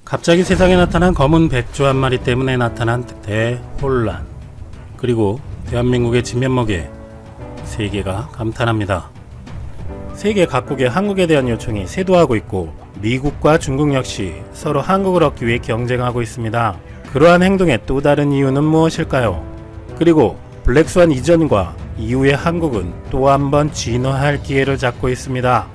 갑자기 세상에 나타난 검은 백조 한 마리 때문에 나타난 대혼란, 그리고 대한민국의 진면목에 세계가 감탄합니다. 세계 각국의 한국에 대한 요청이 쇄도하고 있고 미국과 중국 역시 서로 한국을 얻기 위해 경쟁하고 있습니다. 그러한 행동의 또 다른 이유는 무엇일까요? 그리고 블랙스완 이전과 이후의 한국은 또 한 번 진화할 기회를 잡고 있습니다.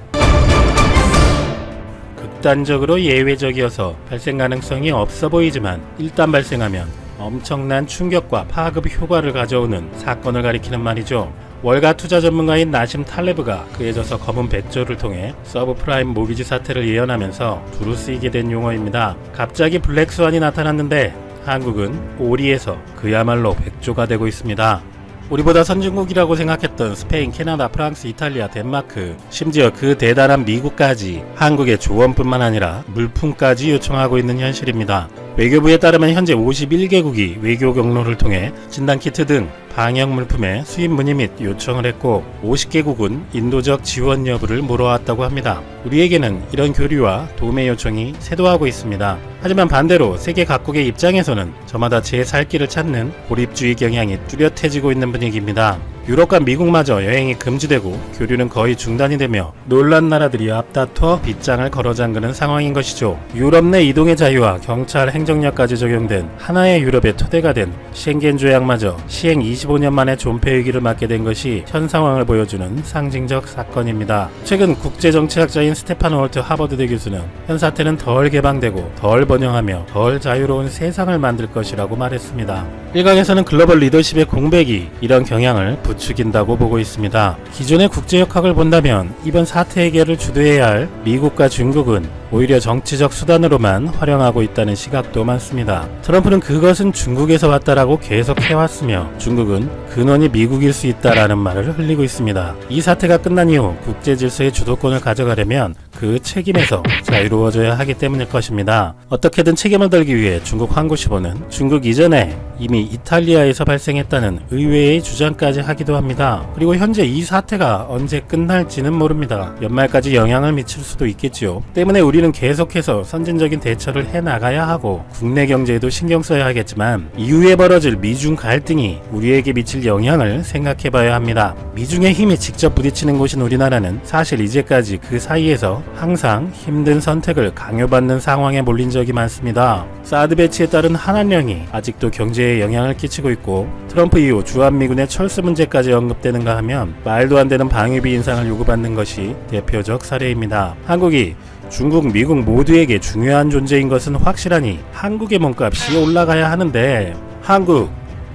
극단적으로 예외적이어서 발생 가능성이 없어 보이지만 일단 발생하면 엄청난 충격과 파급 효과를 가져오는 사건을 가리키는 말이죠. 월가 투자 전문가인 나심 탈레브가 그에 져서 검은 백조를 통해 서브프라임 모기지 사태를 예언하면서 두루 쓰이게 된 용어입니다. 갑자기 블랙스완이 나타났는데 한국은 오리에서 그야말로 백조가 되고 있습니다. 우리보다 선진국이라고 생각했던 스페인, 캐나다, 프랑스, 이탈리아, 덴마크, 심지어 그 대단한 미국까지 한국의 조언뿐만 아니라 물품까지 요청하고 있는 현실입니다. 외교부에 따르면 현재 51개국이 외교 경로를 통해 진단키트 등 방역 물품의 수입 문의 및 요청을 했고 50개국은 인도적 지원 여부를 물어왔다고 합니다. 우리에게는 이런 교류와 도움의 요청이 쇄도하고 있습니다. 하지만 반대로 세계 각국의 입장에서는 저마다 제 살 길을 찾는 고립주의 경향이 뚜렷해지고 있는 분위기입니다. 유럽과 미국마저 여행이 금지되고 교류는 거의 중단이 되며 놀란 나라들이 앞다퉈 빗장을 걸어 잠그는 상황인 것이죠. 유럽 내 이동의 자유와 경찰 행정력까지 적용된 하나의 유럽의 토대가 된 쉥겐 조약마저 시행 25년 만에 존폐 위기를 맞게 된 것이 현 상황을 보여주는 상징적 사건입니다. 최근 국제정치학자인 스테판 월트 하버드대 교수는 현 사태는 덜 개방되고 덜 번영하며 덜 자유로운 세상을 만들 것이라고 말했습니다. 일각에서는 글로벌 리더십의 공백이 이런 경향을 부추긴다고 보고 있습니다. 기존의 국제역학을 본다면 이번 사태 해결을 주도해야 할 미국과 중국은 오히려 정치적 수단으로만 활용하고 있다는 시각도 많습니다. 트럼프는 그것은 중국에서 왔다라고 계속 해왔으며 중국은 근원이 미국일 수 있다라는 말을 흘리고 있습니다. 이 사태가 끝난 이후 국제 질서의 주도권을 가져가려면 그 책임에서 자유로워져야 하기 때문일 것입니다. 어떻게든 책임을 덜기 위해 중국 환구시보는 중국 이전에 이미 이탈리아에서 발생했다는 의외의 주장까지 하기도 합니다. 그리고 현재 이 사태가 언제 끝날지는 모릅니다. 연말까지 영향을 미칠 수도 있겠지요. 때문에 우리는 계속해서 선진적인 대처를 해나가야 하고 국내 경제에도 신경 써야 하겠지만 이후에 벌어질 미중 갈등이 우리에게 미칠 영향을 생각해봐야 합니다. 미중의 힘이 직접 부딪히는 곳인 우리나라는 사실 이제까지 그 사이에서 항상 힘든 선택을 강요받는 상황에 몰린 적이 많습니다. 사드 배치에 따른 한한령이 아직도 경제에 영향을 끼치고 있고 트럼프 이후 주한미군의 철수 문제까지 언급되는가 하면 말도 안 되는 방위비 인상을 요구받는 것이 대표적 사례입니다. 한국이 중국, 미국 모두에게 중요한 존재인 것은 확실하니 한국의 몸값이 올라가야 하는데 한국,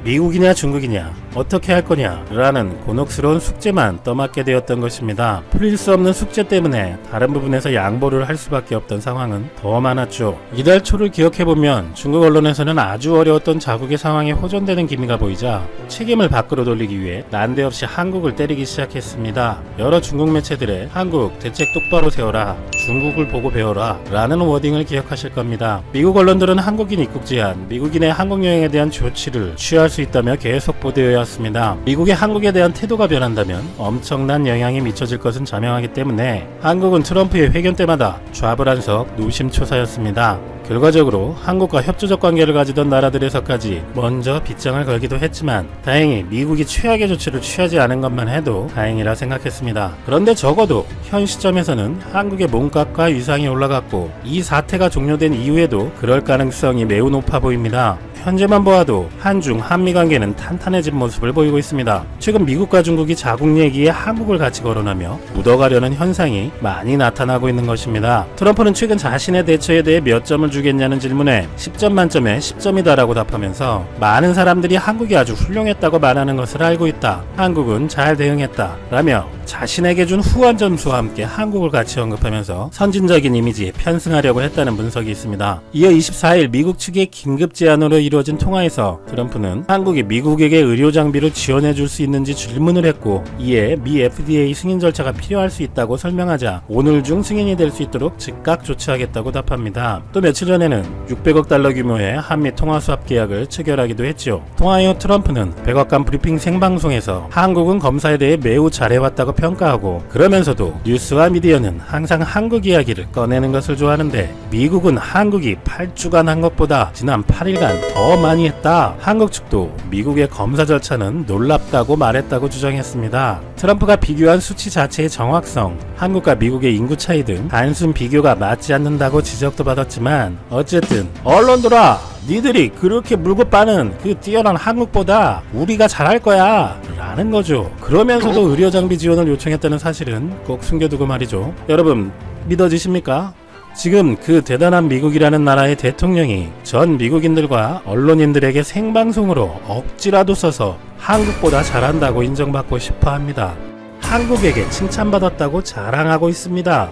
미국이냐 중국이냐 어떻게 할 거냐 라는 곤혹스러운 숙제만 떠맡게 되었던 것입니다. 풀릴 수 없는 숙제 때문에 다른 부분에서 양보를 할 수밖에 없던 상황은 더 많았죠. 이달 초를 기억해보면 중국 언론에서는 아주 어려웠던 자국의 상황이 호전되는 기미가 보이자 책임을 밖으로 돌리기 위해 난데없이 한국을 때리기 시작했습니다. 여러 중국 매체들의 한국 대책 똑바로 세워라, 중국을 보고 배워라 라는 워딩을 기억하실 겁니다. 미국 언론들은 한국인 입국 제한, 미국인의 한국 여행에 대한 조치를 취할 수 있다며 계속 보도해왔습니다. 미국의 한국에 대한 태도가 변한다면 엄청난 영향이 미쳐질 것은 자명하기 때문에 한국은 트럼프의 회견 때마다 좌불안석 노심초사였습니다. 결과적으로 한국과 협조적 관계를 가지던 나라들에서까지 먼저 빗장을 걸기도 했지만 다행히 미국이 최악의 조치를 취하지 않은 것만 해도 다행이라 생각했습니다. 그런데 적어도 현 시점에서는 한국의 몸값과 위상이 올라갔고 이 사태가 종료된 이후에도 그럴 가능성이 매우 높아 보입니다. 현재만 보아도 한중, 한미 관계는 탄탄해진 모습을 보이고 있습니다. 최근 미국과 중국이 자국 얘기에 한국을 같이 거론하며 묻어가려는 현상이 많이 나타나고 있는 것입니다. 트럼프는 최근 자신의 대처에 대해 몇 점을 주겠냐는 질문에 10점 만점에 10점이다라고 답하면서 많은 사람들이 한국이 아주 훌륭했다고 말하는 것을 알고 있다. 한국은 잘 대응했다. 라며 자신에게 준 후원 점수와 함께 한국을 같이 언급하면서 선진적인 이미지에 편승하려고 했다는 분석이 있습니다. 이어 24일 미국 측의 긴급 제안으로 이루어진 통화에서 트럼프는 한국이 미국에게 의료 장비를 지원해 줄 수 있는지 질문을 했고 이에 미 FDA 승인 절차가 필요할 수 있다고 설명하자 오늘 중 승인이 될 수 있도록 즉각 조치하겠다고 답합니다. 또 며칠 전에는 600억 달러 규모의 한미 통화수합 계약을 체결하기도 했죠. 통화 이후 트럼프는 백악관 브리핑 생방송에서 한국은 검사에 대해 매우 잘해왔다고 평가하고, 그러면서도 뉴스와 미디어는 항상 한국 이야기를 꺼내는 것을 좋아하는데 미국은 한국이 8주간 한 것보다 지난 8일간 더 많이 했다. 한국 측도 미국의 검사 절차는 놀랍다고 말했다고 주장했습니다. 트럼프가 비교한 수치 자체의 정확성, 한국과 미국의 인구 차이 등 단순 비교가 맞지 않는다고 지적도 받았지만, 어쨌든 언론들아, 니들이 그렇게 물고 빠는 그 뛰어난 한국보다 우리가 잘할 거야 라는 거죠. 그러면서도 의료 장비 지원을 요청했다는 사실은 꼭 숨겨두고 말이죠. 여러분, 믿어지십니까? 지금 그 대단한 미국이라는 나라의 대통령이 전 미국인들과 언론인들에게 생방송으로 억지라도 써서 한국보다 잘한다고 인정받고 싶어 합니다. 한국에게 칭찬받았다고 자랑하고 있습니다.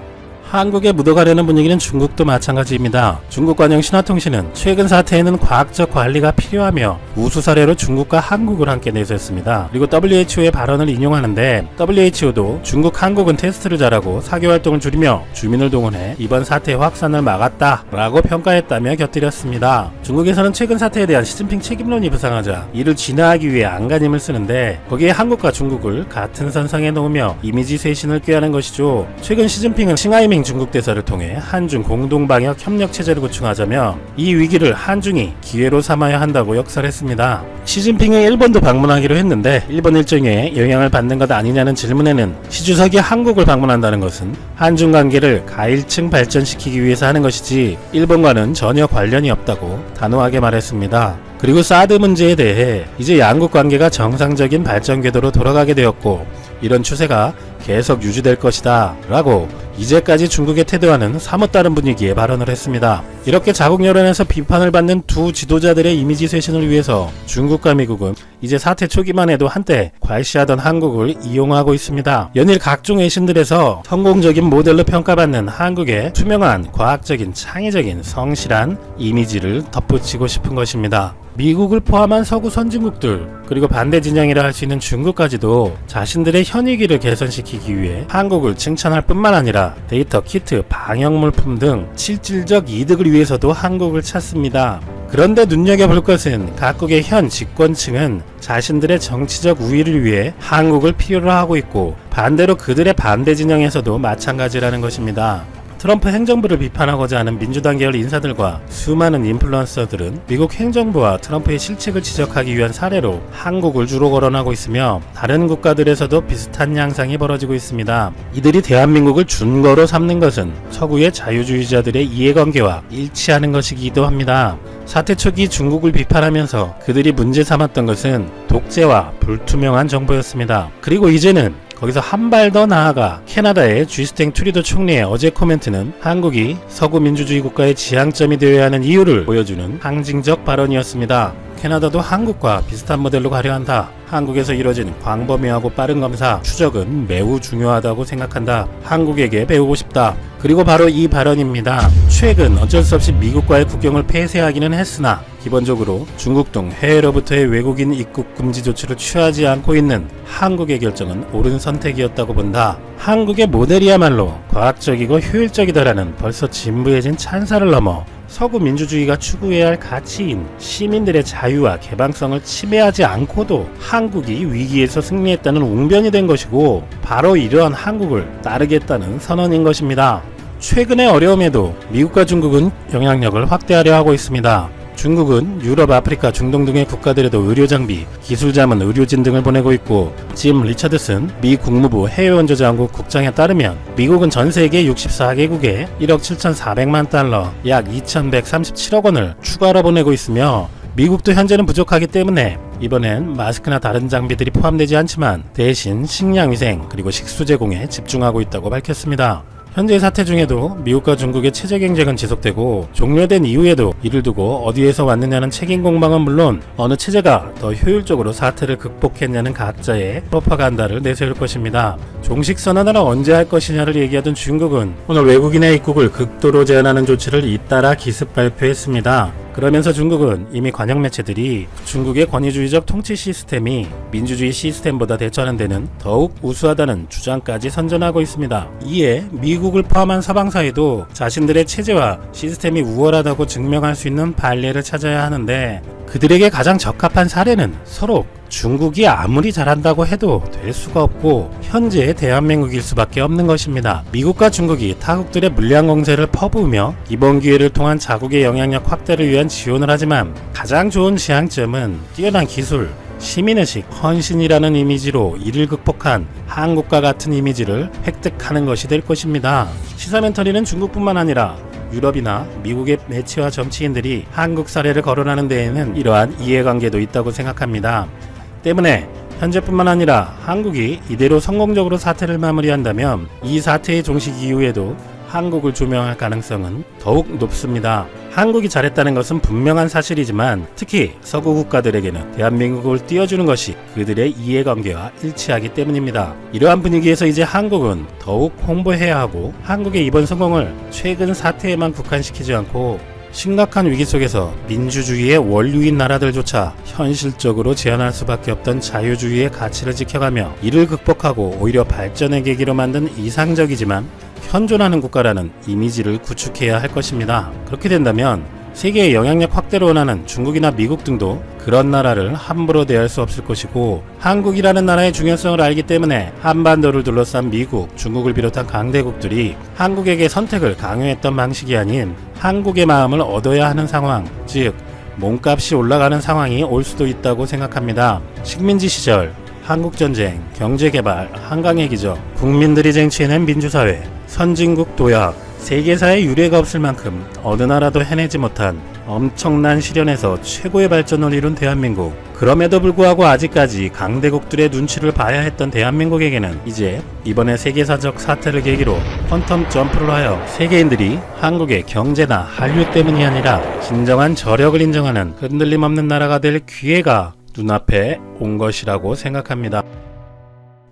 한국에 묻어가려는 분위기는 중국도 마찬가지입니다. 중국 관영 신화통신은 최근 사태에는 과학적 관리가 필요하며 우수 사례로 중국과 한국을 함께 내세웠습니다. 그리고 WHO의 발언을 인용하는데, WHO도 중국, 한국은 테스트를 잘하고 사교활동을 줄이며 주민을 동원해 이번 사태 확산을 막았다 라고 평가했다며 곁들였습니다. 중국에서는 최근 사태에 대한 시진핑 책임론이 부상하자 이를 진화하기 위해 안간힘을 쓰는데, 거기에 한국과 중국을 같은 선상에 놓으며 이미지 쇄신을 꾀하는 것이죠. 최근 시진핑은 싱하이밍 중국 대사를 통해 한중 공동방역 협력 체제를 구축하자며 이 위기를 한중이 기회로 삼아야 한다고 역설했습니다. 시진핑이 일본도 방문하기로 했는데 일본 일정에 영향을 받는 것 아니냐는 질문에는 시 주석이 한국을 방문한다는 것은 한중 관계를 가일층 발전시키기 위해서 하는 것이지 일본과는 전혀 관련이 없다고 단호하게 말했습니다. 그리고 사드 문제에 대해 이제 양국 관계가 정상적인 발전 궤도로 돌아가게 되었고 이런 추세가 계속 유지될 것이다 라고 이제까지 중국의 태도와는 사뭇 다른 분위기에 발언을 했습니다. 이렇게 자국 여론에서 비판을 받는 두 지도자들의 이미지 쇄신을 위해서 중국과 미국은 이제 사태 초기만 해도 한때 괄시하던 한국을 이용하고 있습니다. 연일 각종 외신들에서 성공적인 모델로 평가받는 한국의 투명한, 과학적인, 창의적인, 성실한 이미지를 덧붙이고 싶은 것입니다. 미국을 포함한 서구 선진국들, 그리고 반대 진영이라 할 수 있는 중국까지도 자신들의 현위기를 개선시키기 위해 한국을 칭찬할 뿐만 아니라 데이터, 키트, 방역물품 등 실질적 이득을 위해서도 한국을 찾습니다. 그런데 눈여겨볼 것은 각국의 현 집권층은 자신들의 정치적 우위를 위해 한국을 필요로 하고 있고, 반대로 그들의 반대 진영에서도 마찬가지라는 것입니다. 트럼프 행정부를 비판하고자 하는 민주당 계열 인사들과 수많은 인플루언서들은 미국 행정부와 트럼프의 실책을 지적하기 위한 사례로 한국을 주로 거론하고 있으며, 다른 국가들에서도 비슷한 양상이 벌어지고 있습니다. 이들이 대한민국을 준거로 삼는 것은 서구의 자유주의자들의 이해관계와 일치하는 것이기도 합니다. 사태 초기 중국을 비판하면서 그들이 문제 삼았던 것은 독재와 불투명한 정보였습니다. 그리고 이제는 거기서 한 발 더 나아가 캐나다의 주스틴 트루도 총리의 어제 코멘트는 한국이 서구 민주주의 국가의 지향점이 되어야 하는 이유를 보여주는 상징적 발언이었습니다. 캐나다도 한국과 비슷한 모델로 가려 한다. 한국에서 이뤄진 광범위하고 빠른 검사, 추적은 매우 중요하다고 생각한다. 한국에게 배우고 싶다. 그리고 바로 이 발언입니다. 최근 어쩔 수 없이 미국과의 국경을 폐쇄하기는 했으나 기본적으로 중국 등 해외로부터의 외국인 입국 금지 조치를 취하지 않고 있는 한국의 결정은 옳은 선택이었다고 본다. 한국의 모델이야말로 과학적이고 효율적이다라는 벌써 진부해진 찬사를 넘어 서구 민주주의가 추구해야 할 가치인 시민들의 자유와 개방성을 침해하지 않고도 한국이 위기에서 승리했다는 웅변이 된 것이고, 바로 이러한 한국을 따르겠다는 선언인 것입니다. 최근의 어려움에도 미국과 중국은 영향력을 확대하려 하고 있습니다. 중국은 유럽, 아프리카, 중동 등의 국가들에도 의료장비, 기술자문, 의료진 등을 보내고 있고, 짐 리처드슨 미 국무부 해외원조장국 국장에 따르면 미국은 전 세계 64개국에 1억 7,400만 달러, 약 2,137억 원을 추가로 보내고 있으며, 미국도 현재는 부족하기 때문에 이번엔 마스크나 다른 장비들이 포함되지 않지만 대신 식량위생 그리고 식수 제공에 집중하고 있다고 밝혔습니다. 현재 사태 중에도 미국과 중국의 체제 경쟁은 지속되고, 종료된 이후에도 이를 두고 어디에서 왔느냐는 책임 공방은 물론 어느 체제가 더 효율적으로 사태를 극복했냐는 각자의 프로파간다를 내세울 것입니다. 종식 선언을 언제 할 것이냐를 얘기하던 중국은 오늘 외국인의 입국을 극도로 제한하는 조치를 잇따라 기습 발표했습니다. 그러면서 중국은 이미 관영 매체들이 중국의 권위주의적 통치 시스템이 민주주의 시스템보다 대처하는 데는 더욱 우수하다는 주장까지 선전하고 있습니다. 이에 미국을 포함한 서방사회도 자신들의 체제와 시스템이 우월하다고 증명할 수 있는 판례를 찾아야 하는데, 그들에게 가장 적합한 사례는 서로 중국이 아무리 잘한다고 해도 될 수가 없고 현재의 대한민국일 수밖에 없는 것입니다. 미국과 중국이 타국들의 물량 공세를 퍼부으며 이번 기회를 통한 자국의 영향력 확대를 위한 지원을 하지만, 가장 좋은 지향점은 뛰어난 기술, 시민의식, 헌신이라는 이미지로 이를 극복한 한국과 같은 이미지를 획득하는 것이 될 것입니다. 시사멘터리는 중국뿐만 아니라 유럽이나 미국의 매체와 정치인들이 한국 사례를 거론하는 데에는 이러한 이해관계도 있다고 생각합니다. 때문에 현재뿐만 아니라 한국이 이대로 성공적으로 사태를 마무리한다면 이 사태의 종식 이후에도 한국을 조명할 가능성은 더욱 높습니다. 한국이 잘했다는 것은 분명한 사실이지만 특히 서구 국가들에게는 대한민국을 띄워주는 것이 그들의 이해관계와 일치하기 때문입니다. 이러한 분위기에서 이제 한국은 더욱 홍보해야 하고, 한국의 이번 성공을 최근 사태에만 국한시키지 않고 심각한 위기 속에서 민주주의의 원류인 나라들조차 현실적으로 제한할 수밖에 없던 자유주의의 가치를 지켜가며 이를 극복하고 오히려 발전의 계기로 만든 이상적이지만 현존하는 국가라는 이미지를 구축해야 할 것입니다. 그렇게 된다면 세계의 영향력 확대를 원하는 중국이나 미국 등도 그런 나라를 함부로 대할 수 없을 것이고, 한국이라는 나라의 중요성을 알기 때문에 한반도를 둘러싼 미국, 중국을 비롯한 강대국들이 한국에게 선택을 강요했던 방식이 아닌 한국의 마음을 얻어야 하는 상황, 즉 몸값이 올라가는 상황이 올 수도 있다고 생각합니다. 식민지 시절, 한국전쟁, 경제개발, 한강의 기적, 국민들이 쟁취해낸 민주사회, 선진국 도약, 세계사에 유례가 없을 만큼 어느 나라도 해내지 못한 엄청난 시련에서 최고의 발전을 이룬 대한민국. 그럼에도 불구하고 아직까지 강대국들의 눈치를 봐야 했던 대한민국에게는 이제 이번에 세계사적 사태를 계기로 퀀텀 점프를 하여 세계인들이 한국의 경제나 한류 때문이 아니라 진정한 저력을 인정하는 흔들림 없는 나라가 될 기회가 눈앞에 온 것이라고 생각합니다.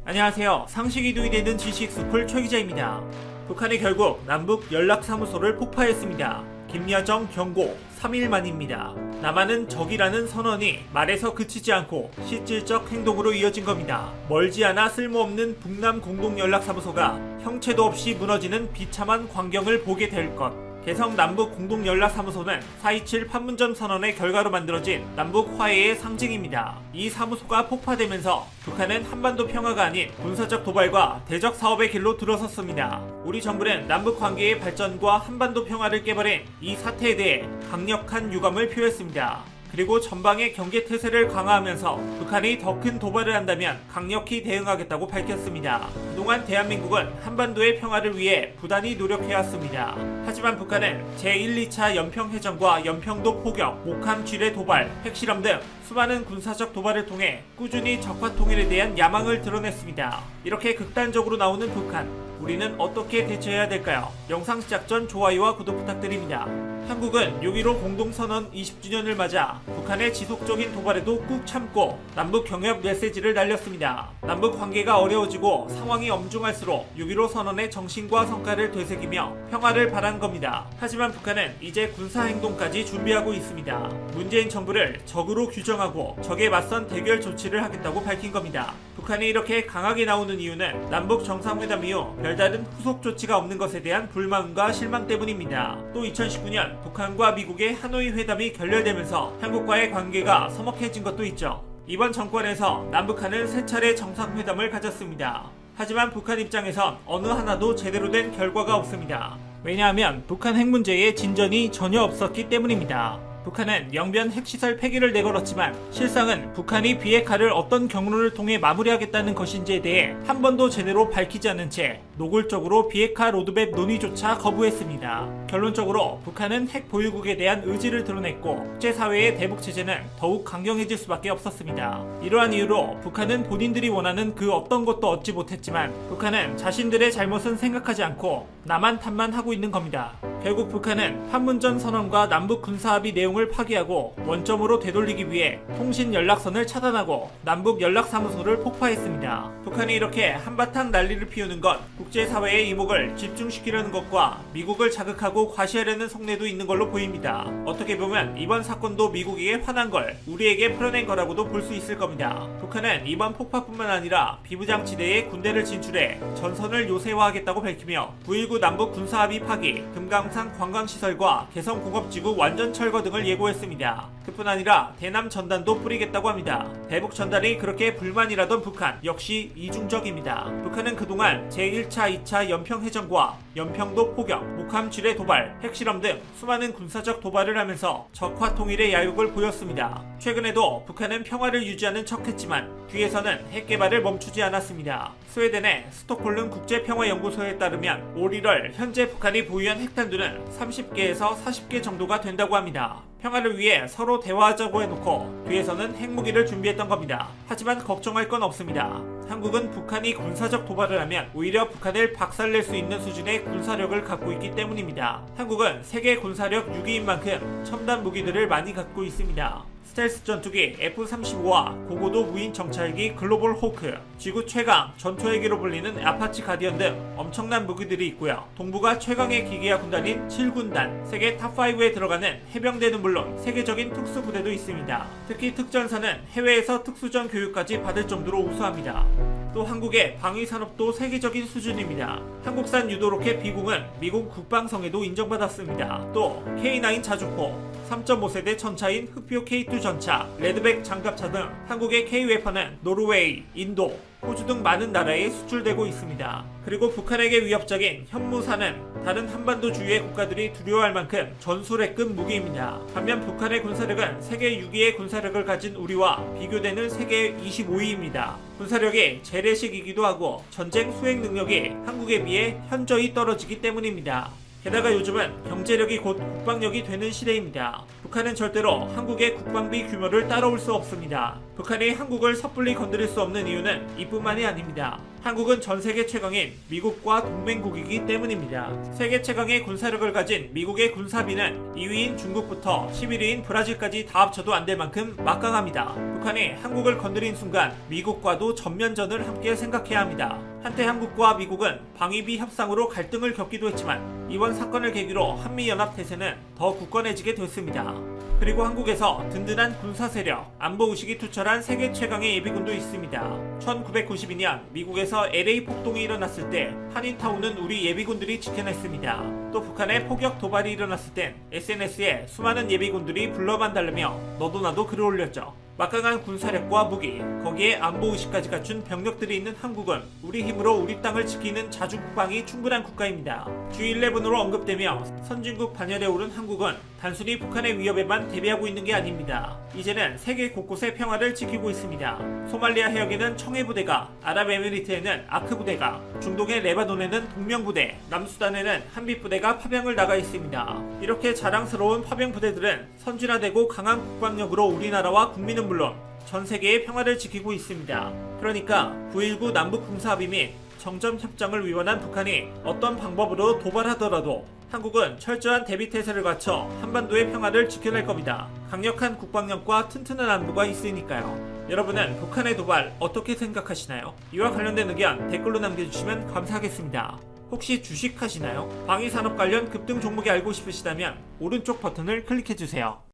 안녕하세요. 상식이 도움이 되는 지식스쿨 최기자입니다. 북한이 결국 남북 연락사무소를 폭파했습니다. 김여정 경고 3일 만입니다. 남한은 적이라는 선언이 말에서 그치지 않고 실질적 행동으로 이어진 겁니다. 멀지 않아 쓸모없는 북남 공동연락사무소가 형체도 없이 무너지는 비참한 광경을 보게 될 것. 개성 남북 공동연락사무소는 4.27 판문점 선언의 결과로 만들어진 남북 화해의 상징입니다. 이 사무소가 폭파되면서 북한은 한반도 평화가 아닌 군사적 도발과 대적 사업의 길로 들어섰습니다. 우리 정부는 남북 관계의 발전과 한반도 평화를 깨버린 이 사태에 대해 강력한 유감을 표했습니다. 그리고 전방의 경계태세를 강화하면서 북한이 더 큰 도발을 한다면 강력히 대응하겠다고 밝혔습니다. 그동안 대한민국은 한반도의 평화를 위해 부단히 노력해왔습니다. 하지만 북한은 제1, 2차 연평해전과 연평도 포격, 목함 지뢰 도발, 핵실험 등 수많은 군사적 도발을 통해 꾸준히 적화 통일에 대한 야망을 드러냈습니다. 이렇게 극단적으로 나오는 북한, 우리는 어떻게 대처해야 될까요? 영상 시작 전 좋아요와 구독 부탁드립니다. 한국은 6.15 공동선언 20주년을 맞아 북한의 지속적인 도발에도 꾹 참고 남북 경협 메시지를 날렸습니다. 남북 관계가 어려워지고 상황이 엄중할수록 6.15 선언의 정신과 성과를 되새기며 평화를 바란 겁니다. 하지만 북한은 이제 군사행동까지 준비하고 있습니다. 문재인 정부를 적으로 규정하고 적에 맞선 대결 조치를 하겠다고 밝힌 겁니다. 북한이 이렇게 강하게 나오는 이유는 남북 정상회담 이후 별다른 후속 조치가 없는 것에 대한 불만과 실망 때문입니다. 또 2019년 북한과 미국의 하노이 회담이 결렬되면서 한국과의 관계가 서먹해진 것도 있죠. 이번 정권에서 남북한은 세 차례 정상회담을 가졌습니다. 하지만 북한 입장에선 어느 하나도 제대로 된 결과가 없습니다. 왜냐하면 북한 핵 문제에 진전이 전혀 없었기 때문입니다. 북한은 영변 핵시설 폐기를 내걸었지만 실상은 북한이 비핵화를 어떤 경로를 통해 마무리하겠다는 것인지에 대해 한 번도 제대로 밝히지 않은 채 노골적으로 비핵화 로드맵 논의조차 거부했습니다. 결론적으로 북한은 핵 보유국에 대한 의지를 드러냈고 국제사회의 대북 제재는 더욱 강경해질 수밖에 없었습니다. 이러한 이유로 북한은 본인들이 원하는 그 어떤 것도 얻지 못했지만 북한은 자신들의 잘못은 생각하지 않고 남한 탓만 하고 있는 겁니다. 결국 북한은 판문점 선언과 남북 군사합의 내용을 파기하고 원점으로 되돌리기 위해 통신 연락선을 차단하고 남북 연락사무소를 폭파했습니다. 북한이 이렇게 한바탕 난리를 피우는 건 국제사회의 이목을 집중시키려는 것과 미국을 자극하고 과시하려는 속내도 있는 걸로 보입니다. 어떻게 보면 이번 사건도 미국에게 화난 걸 우리에게 풀어낸 거라고도 볼 수 있을 겁니다. 북한은 이번 폭파뿐만 아니라 비무장지대에 군대를 진출해 전선을 요새화하겠다고 밝히며 9.19 남북 군사합의 파기, 금강산 관광시설과 개성공업지구 완전 철거 등을 예고했습니다. 그뿐 아니라 대남 전단도 뿌리겠다고 합니다. 대북 전단이 그렇게 불만이라던 북한 역시 이중적입니다. 북한은 그동안 제1차, 2차 연평해전과 연평도 포격, 목함 지뢰 도발, 핵실험 등 수많은 군사적 도발을 하면서 적화 통일의 야욕을 보였습니다. 최근에도 북한은 평화를 유지하는 척했지만 뒤에서는 핵 개발을 멈추지 않았습니다. 스웨덴의 스톡홀름 국제평화연구소에 따르면 올 1월 현재 북한이 보유한 핵탄두는 30개에서 40개 정도가 된다고 합니다. 평화를 위해 서로 대화하자고 해놓고 뒤에서는 핵무기를 준비했던 겁니다. 하지만 걱정할 건 없습니다. 한국은 북한이 군사적 도발을 하면 오히려 북한을 박살낼 수 있는 수준의 군사력을 갖고 있기 때문입니다. 한국은 세계 군사력 6위인 만큼 첨단 무기들을 많이 갖고 있습니다. 스텔스 전투기 F-35와 고고도 무인 정찰기 글로벌 호크, 지구 최강 전투헬기로 불리는 아파치 가디언 등 엄청난 무기들이 있고요. 동부가 최강의 기계화 군단인 7군단, 세계 탑5에 들어가는 해병대는 물론 세계적인 특수부대도 있습니다. 특히 특전사는 해외에서 특수전 교육까지 받을 정도로 우수합니다. 또 한국의 방위산업도 세계적인 수준입니다. 한국산 유도로켓 비공은 미국 국방성에도 인정받았습니다. 또 K9 자주포, 3.5세대 전차인 흑표 K2 전차, 레드백 장갑차 등 한국의 K-웨퍼는 노르웨이, 인도, 호주 등 많은 나라에 수출되고 있습니다. 그리고 북한에게 위협적인 현무사는 다른 한반도 주위의 국가들이 두려워할 만큼 전술핵급 무기입니다. 반면 북한의 군사력은 세계 6위의 군사력을 가진 우리와 비교되는 세계 25위입니다. 군사력이 재래식이기도 하고 전쟁 수행 능력이 한국에 비해 현저히 떨어지기 때문입니다. 게다가 요즘은 경제력이 곧 국방력이 되는 시대입니다. 북한은 절대로 한국의 국방비 규모를 따라올 수 없습니다. 북한이 한국을 섣불리 건드릴 수 없는 이유는 이뿐만이 아닙니다. 한국은 전 세계 최강인 미국과 동맹국이기 때문입니다. 세계 최강의 군사력을 가진 미국의 군사비는 2위인 중국부터 11위인 브라질까지 다 합쳐도 안 될 만큼 막강합니다. 북한이 한국을 건드린 순간 미국과도 전면전을 함께 생각해야 합니다. 한때 한국과 미국은 방위비 협상으로 갈등을 겪기도 했지만 이번 사건을 계기로 한미연합 태세는 더 굳건해지게 됐습니다. 그리고 한국에서 든든한 군사 세력, 안보 의식이 투철한 세계 최강의 예비군도 있습니다. 1992년 미국에서 LA 폭동이 일어났을 때 한인타운은 우리 예비군들이 지켜냈습니다. 또 북한의 포격 도발이 일어났을 땐 SNS에 수많은 예비군들이 불러만 달라며 너도 나도 글을 올렸죠. 막강한 군사력과 무기, 거기에 안보의식까지 갖춘 병력들이 있는 한국은 우리 힘으로 우리 땅을 지키는 자주국방이 충분한 국가입니다. G11으로 언급되며 선진국 반열에 오른 한국은 단순히 북한의 위협에만 대비하고 있는 게 아닙니다. 이제는 세계 곳곳의 평화를 지키고 있습니다. 소말리아 해역에는 청해부대가, 아랍에미리트에는 아크부대가, 중동의 레바논에는 동명부대, 남수단에는 한빛부대가 파병을 나가 있습니다. 이렇게 자랑스러운 파병부대들은 선진화되고 강한 국방력으로 우리나라와 국민은 물론 전 세계의 평화를 지키고 있습니다. 그러니까 9.19 남북 군사합의 및 정전 협정을 위반한 북한이 어떤 방법으로 도발하더라도 한국은 철저한 대비태세를 갖춰 한반도의 평화를 지켜낼 겁니다. 강력한 국방력과 튼튼한 안보가 있으니까요. 여러분은 북한의 도발 어떻게 생각하시나요? 이와 관련된 의견 댓글로 남겨주시면 감사하겠습니다. 혹시 주식하시나요? 방위산업 관련 급등 종목이 알고 싶으시다면 오른쪽 버튼을 클릭해주세요.